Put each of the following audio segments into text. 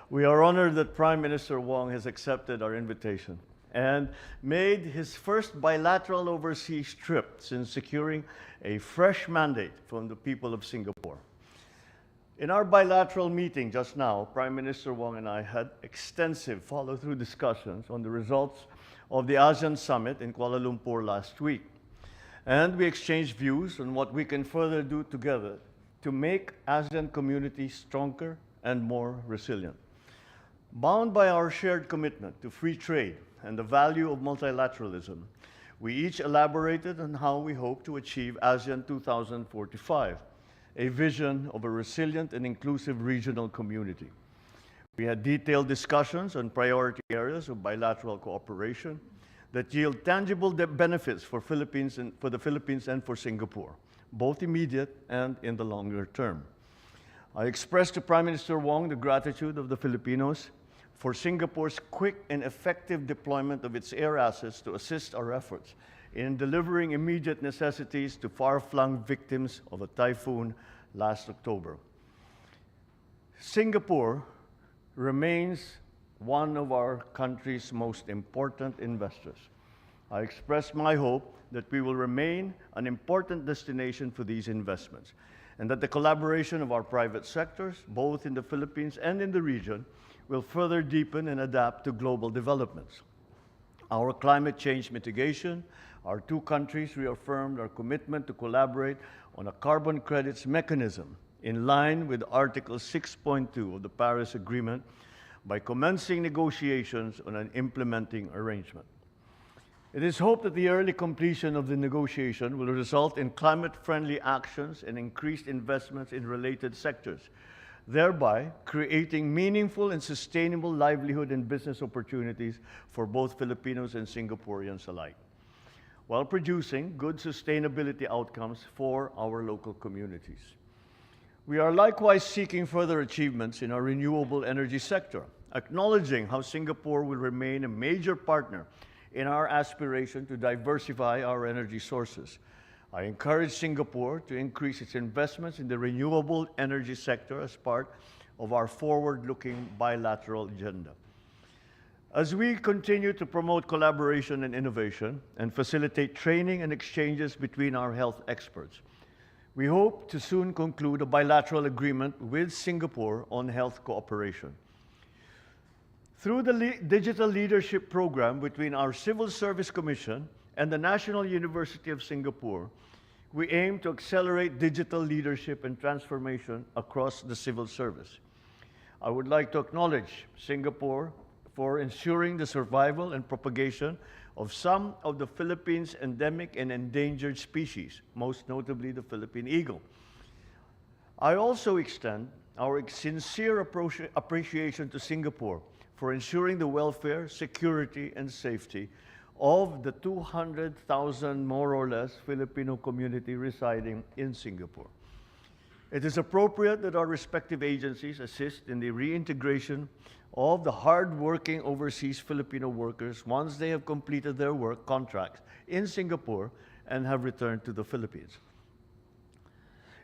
We are honored that Prime Minister Wong has accepted our invitation and made his first bilateral overseas trip since securing a fresh mandate from the people of Singapore. In our bilateral meeting just now, Prime Minister Wong and I had extensive follow-through discussions on the results of the ASEAN Summit in Kuala Lumpur last week. And we exchanged views on what we can further do together to make ASEAN community stronger and more resilient. Bound by our shared commitment to free trade and the value of multilateralism, we each elaborated on how we hope to achieve ASEAN 2045, a vision of a resilient and inclusive regional community. We had detailed discussions on priority areas of bilateral cooperation that yield tangible benefits for the Philippines and for Singapore, both immediate and in the longer term. I expressed to Prime Minister Wong the gratitude of the Filipinos for Singapore's quick and effective deployment of its air assets to assist our efforts in delivering immediate necessities to far-flung victims of a typhoon last October. Singapore remains one of our country's most important investors. I express my hope that we will remain an important destination for these investments, and that the collaboration of our private sectors, both in the Philippines and in the region, will further deepen and adapt to global developments. Our climate change mitigation, our two countries reaffirmed our commitment to collaborate on a carbon credits mechanism in line with Article 6.2 of the Paris Agreement by commencing negotiations on an implementing arrangement. It is hoped that the early completion of the negotiation will result in climate-friendly actions and increased investments in related sectors, thereby creating meaningful and sustainable livelihood and business opportunities for both Filipinos and Singaporeans alike, while producing good sustainability outcomes for our local communities. We are likewise seeking further achievements in our renewable energy sector, acknowledging how Singapore will remain a major partner in our aspiration to diversify our energy sources. I encourage Singapore to increase its investments in the renewable energy sector as part of our forward-looking bilateral agenda. As we continue to promote collaboration and innovation and facilitate training and exchanges between our health experts, we hope to soon conclude a bilateral agreement with Singapore on health cooperation. Through the Digital Leadership Program between our Civil Service Commission and the National University of Singapore, we aim to accelerate digital leadership and transformation across the civil service. I would like to acknowledge Singapore for ensuring the survival and propagation of some of the Philippines' endemic and endangered species, most notably the Philippine eagle. I also extend our sincere appreciation to Singapore for ensuring the welfare, security, and safety of the 200,000, more or less, Filipino community residing in Singapore. It is appropriate that our respective agencies assist in the reintegration of the hard-working overseas Filipino workers once they have completed their work contracts in Singapore and have returned to the Philippines.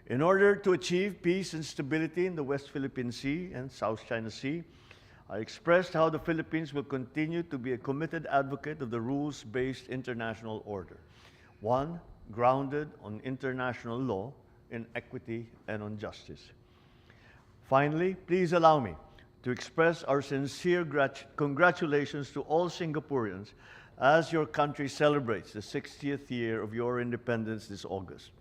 In order to achieve peace and stability in the West Philippine Sea and South China Sea, I expressed how the Philippines will continue to be a committed advocate of the rules-based international order, one grounded on international law, in equity, and on justice. Finally, please allow me to express our sincere congratulations to all Singaporeans as your country celebrates the 60th year of your independence this August.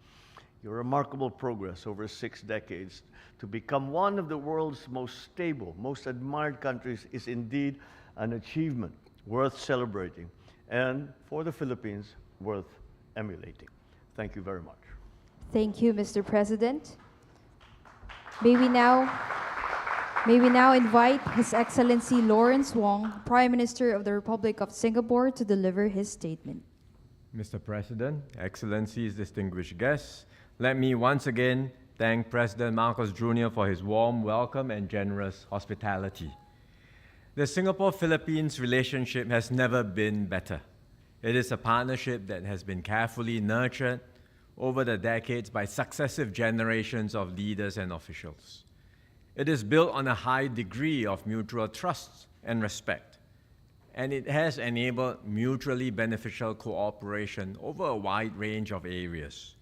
Your remarkable progress over 6 decades to become one of the world's most stable, most admired countries is indeed an achievement worth celebrating and, for the Philippines, worth emulating. Thank you very much. Thank you, Mr. President. May we now invite His Excellency Lawrence Wong, Prime Minister of the Republic of Singapore, to deliver his statement. Mr. President, Excellencies, distinguished guests, let me once again thank President Marcos Jr. for his warm welcome and generous hospitality. The Singapore-Philippines relationship has never been better. It is a partnership that has been carefully nurtured over the decades by successive generations of leaders and officials. It is built on a high degree of mutual trust and respect, and it has enabled mutually beneficial cooperation over a wide range of areas.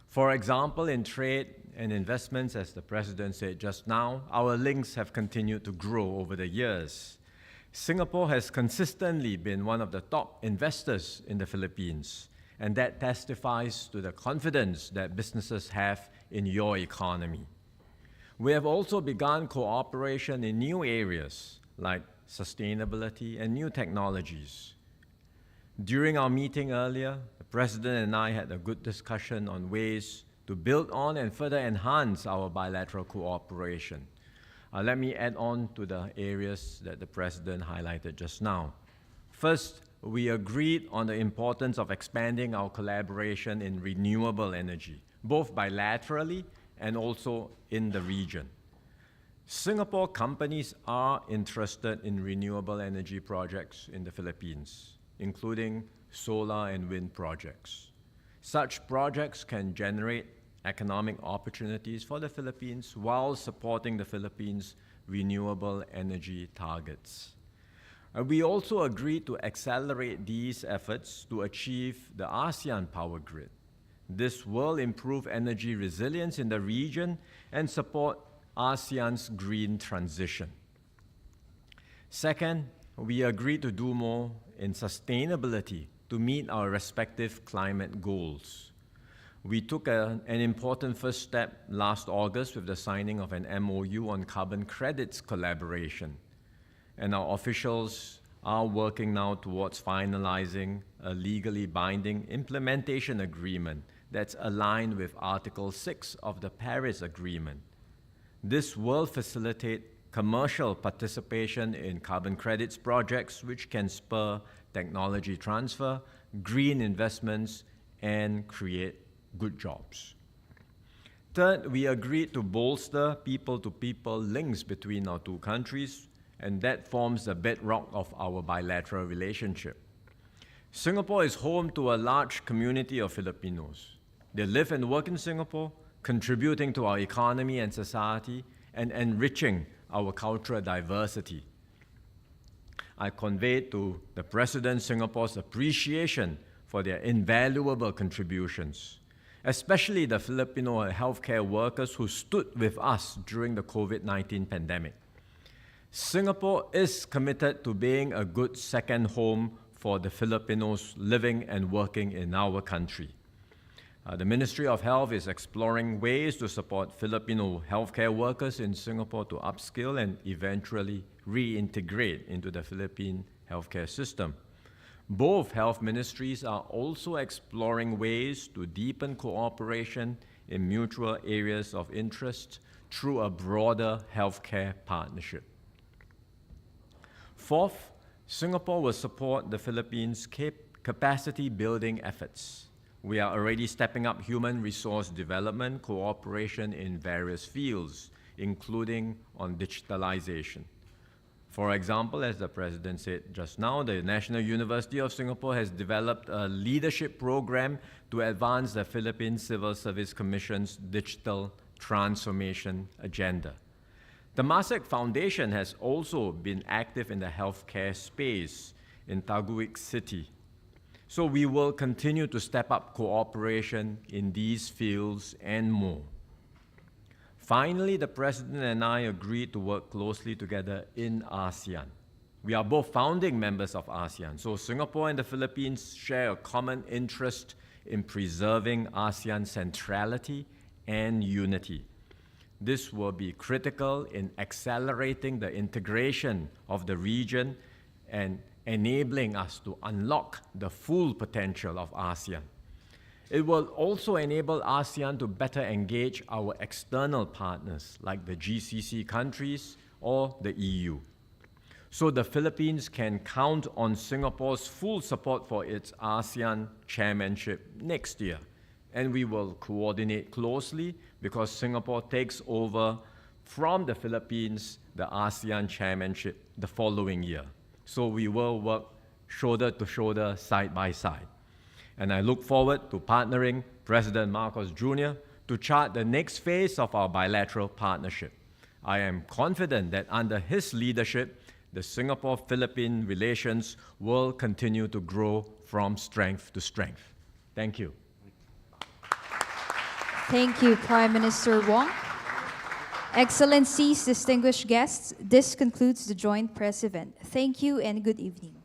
For example, in trade and investments, as the President said just now, our links have continued to grow over the years. Singapore has consistently been one of the top investors in the Philippines, and that testifies to the confidence that businesses have in your economy. We have also begun cooperation in new areas like sustainability and new technologies. During our meeting earlier, the President and I had a good discussion on ways to build on and further enhance our bilateral cooperation. Let me add on to the areas that the President highlighted just now. First, we agreed on the importance of expanding our collaboration in renewable energy, both bilaterally and also in the region. Singapore companies are interested in renewable energy projects in the Philippines, including solar and wind projects. Such projects can generate economic opportunities for the Philippines while supporting the Philippines' renewable energy targets. We also agreed to accelerate these efforts to achieve the ASEAN power grid. This will improve energy resilience in the region and support ASEAN's green transition. Second, we agreed to do more in sustainability to meet our respective climate goals. We took an important first step last August with the signing of an MOU on carbon credits collaboration, and our officials are working now towards finalizing a legally binding implementation agreement that's aligned with Article 6 of the Paris Agreement. This will facilitate commercial participation in carbon credits projects, which can spur technology transfer, green investments, and create good jobs. Third, we agreed to bolster people-to-people links between our two countries, and that forms the bedrock of our bilateral relationship. Singapore is home to a large community of Filipinos. They live and work in Singapore, contributing to our economy and society, and enriching our cultural diversity. I conveyed to the President Singapore's appreciation for their invaluable contributions, especially the Filipino healthcare workers who stood with us during the COVID-19 pandemic. Singapore is committed to being a good second home for the Filipinos living and working in our country. The Ministry of Health is exploring ways to support Filipino healthcare workers in Singapore to upskill and eventually reintegrate into the Philippine healthcare system. Both health ministries are also exploring ways to deepen cooperation in mutual areas of interest through a broader healthcare partnership. Fourth, Singapore will support the Philippines' capacity building efforts. We are already stepping up human resource development cooperation in various fields, including on digitalization. For example, as the President said just now, the National University of Singapore has developed a leadership program to advance the Philippine Civil Service Commission's digital transformation agenda. The Temasek Foundation has also been active in the healthcare space in Taguig City. So we will continue to step up cooperation in these fields and more. Finally, the President and I agreed to work closely together in ASEAN. We are both founding members of ASEAN, so Singapore and the Philippines share a common interest in preserving ASEAN centrality and unity. This will be critical in accelerating the integration of the region and enabling us to unlock the full potential of ASEAN. It will also enable ASEAN to better engage our external partners like the GCC countries or the EU. So the Philippines can count on Singapore's full support for its ASEAN chairmanship next year. And we will coordinate closely because Singapore takes over from the Philippines the ASEAN chairmanship the following year. So we will work shoulder to shoulder, side by side. And I look forward to partnering President Marcos Jr. to chart the next phase of our bilateral partnership. I am confident that under his leadership, the Singapore-Philippine relations will continue to grow from strength to strength. Thank you. Thank you, Prime Minister Wong. Excellencies, distinguished guests, this concludes the joint press event. Thank you and good evening.